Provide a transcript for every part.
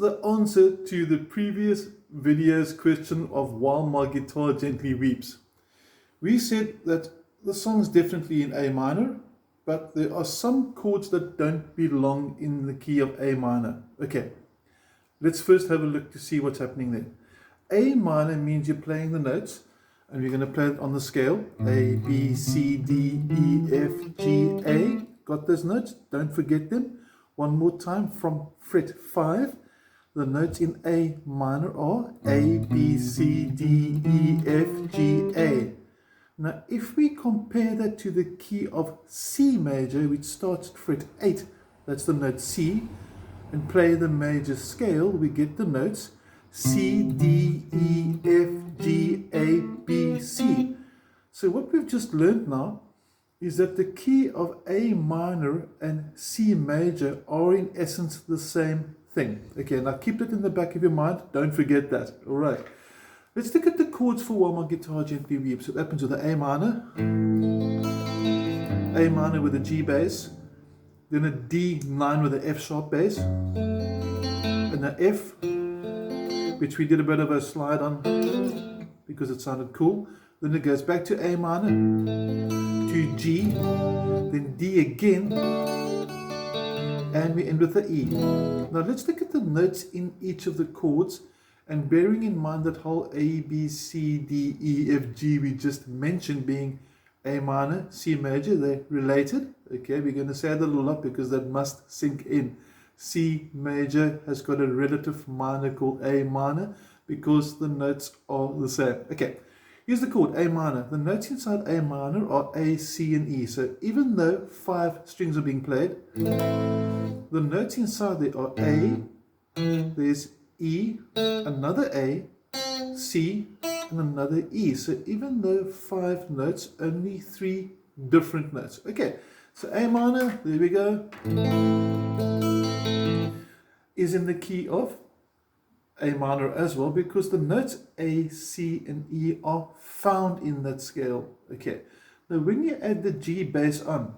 the answer to the previous video's question of While My Guitar Gently Weeps. We said that the song's definitely in A minor, but there are some chords that don't belong in the key of A minor. Okay, let's first have a look to see what's happening there. A minor means you're playing the notes, and we're going to play it on the scale. A, B, C, D, E, F, G, A. Got those notes? Don't forget them. One more time from fret 5. The notes in A minor are A, B, C, D, E, F, G, A. Now, if we compare that to the key of C major, which starts at fret 8, that's the note C, and play the major scale, we get the notes C, D, E, F, G, A, B, C. So what we've just learned now is that the key of A minor and C major are in essence the same thing. Okay, now keep it in the back of your mind. Don't forget that. All right. Let's look at the chords for While My Guitar Gently Weeps. So it opens with the A minor with a G bass, then a D9 with an F sharp bass, and an F, which we did a bit of a slide on because it sounded cool. Then it goes back to A minor, to G, then D again, and we end with the E. Now let's look at the notes in each of the chords, and bearing in mind that whole A, B, C, D, E, F, G we just mentioned being A minor, C major, they're related. Okay, we're going to say that a lot because that must sink in. C major has got a relative minor called A minor because the notes are the same. Okay, here's the chord A minor. The notes inside A minor are A, C, and E. So even though 5 strings are being played, the notes inside there are A, there's E, another A, C, and another E. So even though 5 notes, only 3 different notes. Okay, so A minor, there we go, is in the key of A minor as well because the notes A, C, and E are found in that scale. Okay, now when you add the G bass on,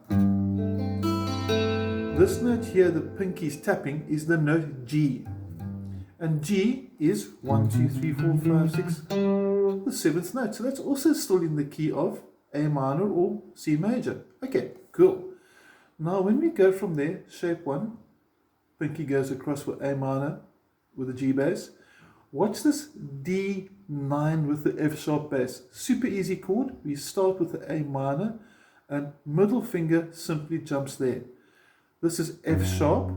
this note here, the pinky's tapping, is the note G. And G is 1, 2, 3, 4, 5, 6, the 7th note. So that's also still in the key of A minor or C major. Okay, cool. Now when we go from there, shape 1, pinky goes across for A minor with the G bass. Watch this D9 with the F sharp bass. Super easy chord. We start with the A minor and middle finger simply jumps there. This is F sharp.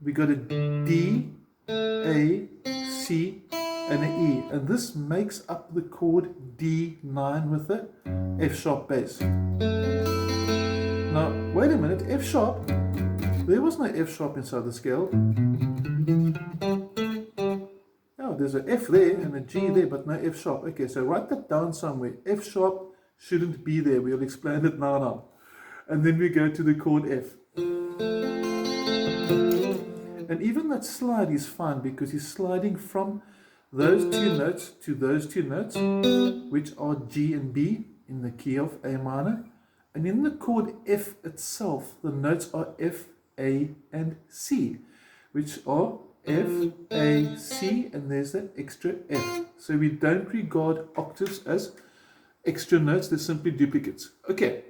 We got a D, A, C, and an E, and this makes up the chord D9 with the F sharp bass. Now, wait a minute, F sharp, there was no F sharp inside the scale. Oh, there's an F there and a G there, but no F sharp. Okay, so write that down somewhere. F sharp shouldn't be there. We'll explain it now. And then we go to the chord F. And even that slide is fine because he's sliding from those 2 notes to those 2 notes, which are G and B in the key of A minor. And in the chord F itself, the notes are F, A, and C, which are F, A, C, and there's that extra F. So we don't regard octaves as extra notes, they're simply duplicates. Okay,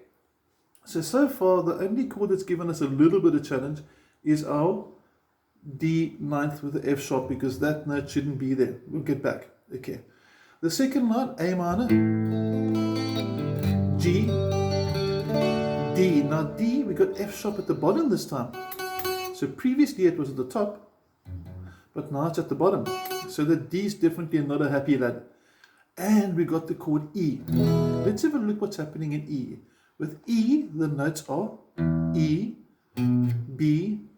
so far the only chord that's given us a little bit of challenge is our D9th with the F sharp because that note shouldn't be there. We'll get back. Okay. The second line, A minor, G, D. Now D, we got F sharp at the bottom this time. So previously it was at the top, but now it's at the bottom. So the D is definitely not a happy lad. And we got the chord E. Let's have a look what's happening in E. With E, the notes are E, B,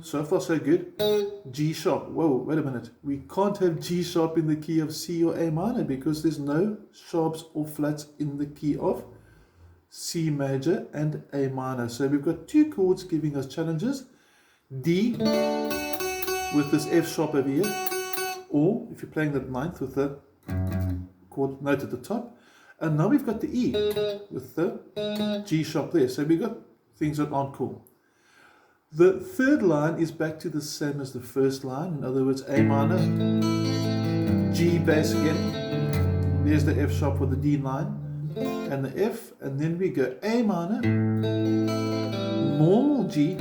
so far so good, G sharp. Whoa, wait a minute. We can't have G sharp in the key of C or A minor because there's no sharps or flats in the key of C major and A minor. So we've got 2 chords giving us challenges. D with this F sharp over here, or if you're playing the 9th with the chord note at the top. And now we've got the E with the G sharp there. So we've got things that aren't cool. The third line is back to the same as the first line. In other words, A minor, G bass again. There's the F sharp for the D line and the F, and then we go A minor, normal G,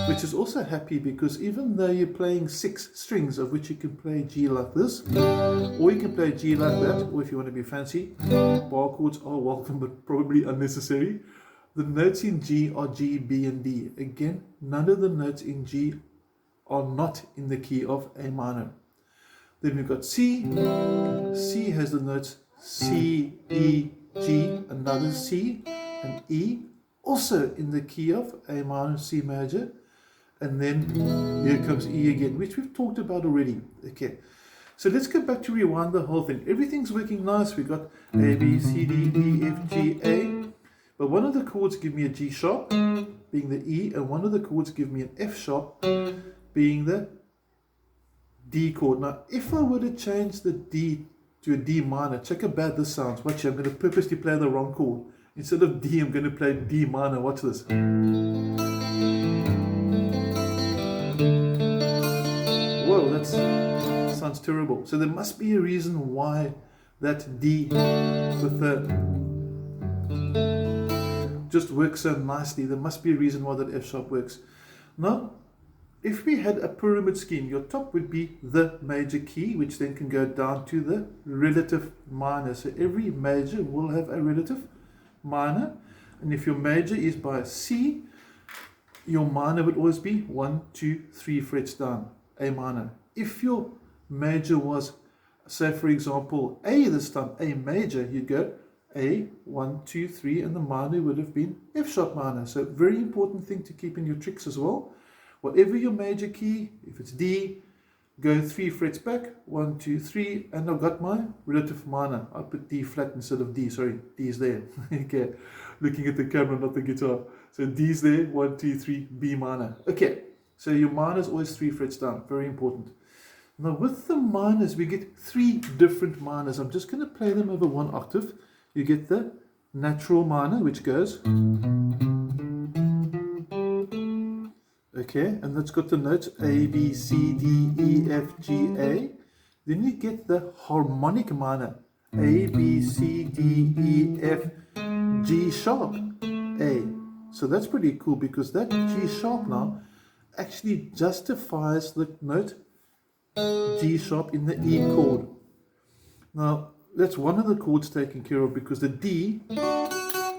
which is also happy because even though you're playing 6 strings, of which you can play G like this, or you can play G like that, or if you want to be fancy, bar chords are welcome but probably unnecessary. The notes in G are G, B, and D. Again, none of the notes in G are not in the key of A minor. Then we've got C. C has the notes C, E, G, another C, and E, also in the key of A minor, C major. And then here comes E again, which we've talked about already. Okay, so let's go back to rewind the whole thing. Everything's working nice. We got A, B, C, D, E, F, G, A. But one of the chords give me a G sharp, being the E, and one of the chords give me an F sharp, being the D chord. Now, if I were to change the D to a D minor, check how bad this sounds. Watch here, I'm going to purposely play the wrong chord. Instead of D, I'm going to play D minor. Watch this. Whoa, that sounds terrible. So there must be a reason why that D with the just works so nicely. There must be a reason why that F sharp works. Now, if we had a pyramid scheme, your top would be the major key, which then can go down to the relative minor. So every major will have a relative minor. And if your major is by C, your minor would always be 1, 2, 3 frets down, A minor. If your major was, say for example, A this time, A major, you'd go A, 1, 2, 3, and the minor would have been F sharp minor. So very important thing to keep in your tricks as well. Whatever your major key, if it's D, go 3 frets back, 1, 2, 3, and I've got my relative minor. I put D flat instead of D, sorry, D is there. Okay, looking at the camera, not the guitar. So D's there, 1, 2, 3, B minor. Okay, so your minor is always 3 frets down, very important. Now with the minors, we get 3 different minors. I'm just going to play them over 1 octave. You get the natural minor, which goes, okay, and that's got the notes A, B, C, D, E, F, G, A. Then you get the harmonic minor, A, B, C, D, E, F, G sharp, A. So that's pretty cool because that G sharp now actually justifies the note G sharp in the E chord. Now, that's one of the chords taken care of because the D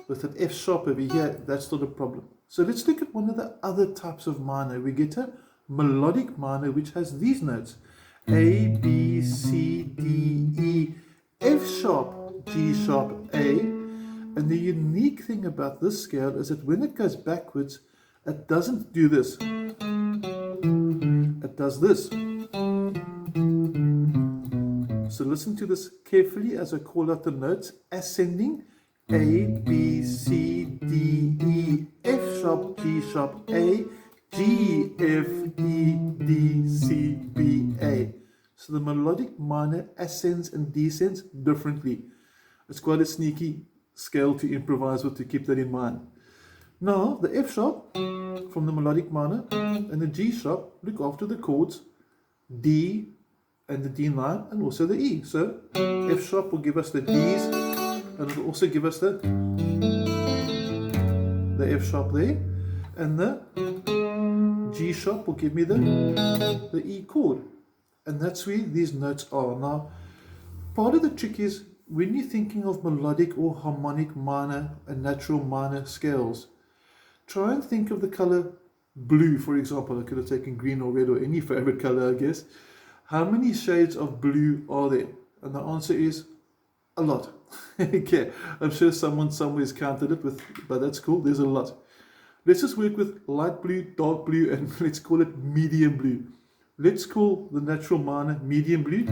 with that F sharp over here, that's not a problem. So let's look at one of the other types of minor. We get a melodic minor which has these notes A, B, C, D, E, F sharp, G sharp, A. And the unique thing about this scale is that when it goes backwards, it doesn't do this. It does this. So listen to this carefully as I call out the notes. Ascending, A, B, C, D, E, F sharp, G sharp, A, G, F, E, D, C, B, A. So the melodic minor ascends and descends differently. It's quite a sneaky scale to improvise with, to keep that in mind. Now, the F sharp from the melodic minor and the G sharp look after the chords D and the D9 and also the E. So F sharp will give us the Ds and it will also give us the F sharp there, and the G sharp will give me the E chord. And that's where these notes are. Now, part of the trick is when you're thinking of melodic or harmonic minor and natural minor scales, try and think of the color blue, for example. I could have taken green or red or any favorite color, I guess. How many shades of blue are there? And the answer is a lot. Okay, I'm sure someone somewhere has counted it with, but that's cool, there's a lot. Let's just work with light blue, dark blue, and let's call it medium blue. Let's call the natural minor medium blue.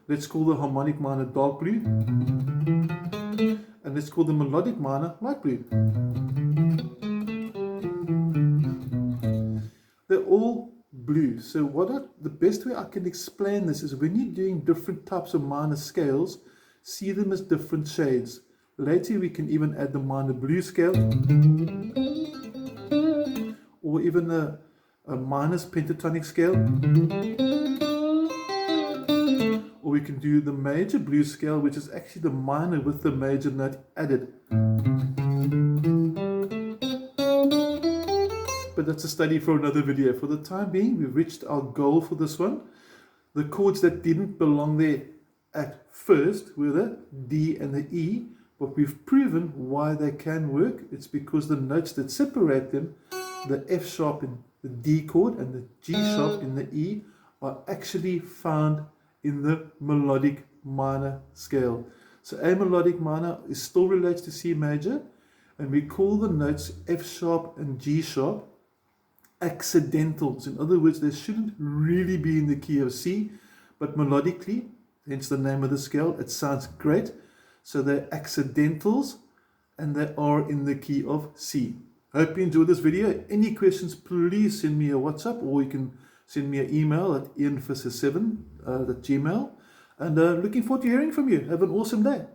Let's call the harmonic minor dark blue. And let's call the melodic minor light blue. They're all blue. So the best way I can explain this is when you're doing different types of minor scales, see them as different shades. Later we can even add the minor blue scale. or even a minus pentatonic scale. Or we can do the major blues scale, which is actually the minor with the major note added. But that's a study for another video. For the time being, we've reached our goal for this one. The chords that didn't belong there at first were the D and the E, but we've proven why they can work. It's because the notes that separate them, the F sharp in the D chord and the G sharp in the E, are actually found in the melodic minor scale. So A melodic minor is still related to C major, and we call the notes F sharp and G sharp accidentals. In other words, they shouldn't really be in the key of C, but melodically, hence the name of the scale, it sounds great. So they're accidentals and they are in the key of C. Hope you enjoyed this video. Any questions, please send me a WhatsApp, or you can send me an email at ianvisser7@gmail.com. And looking forward to hearing from you. Have an awesome day.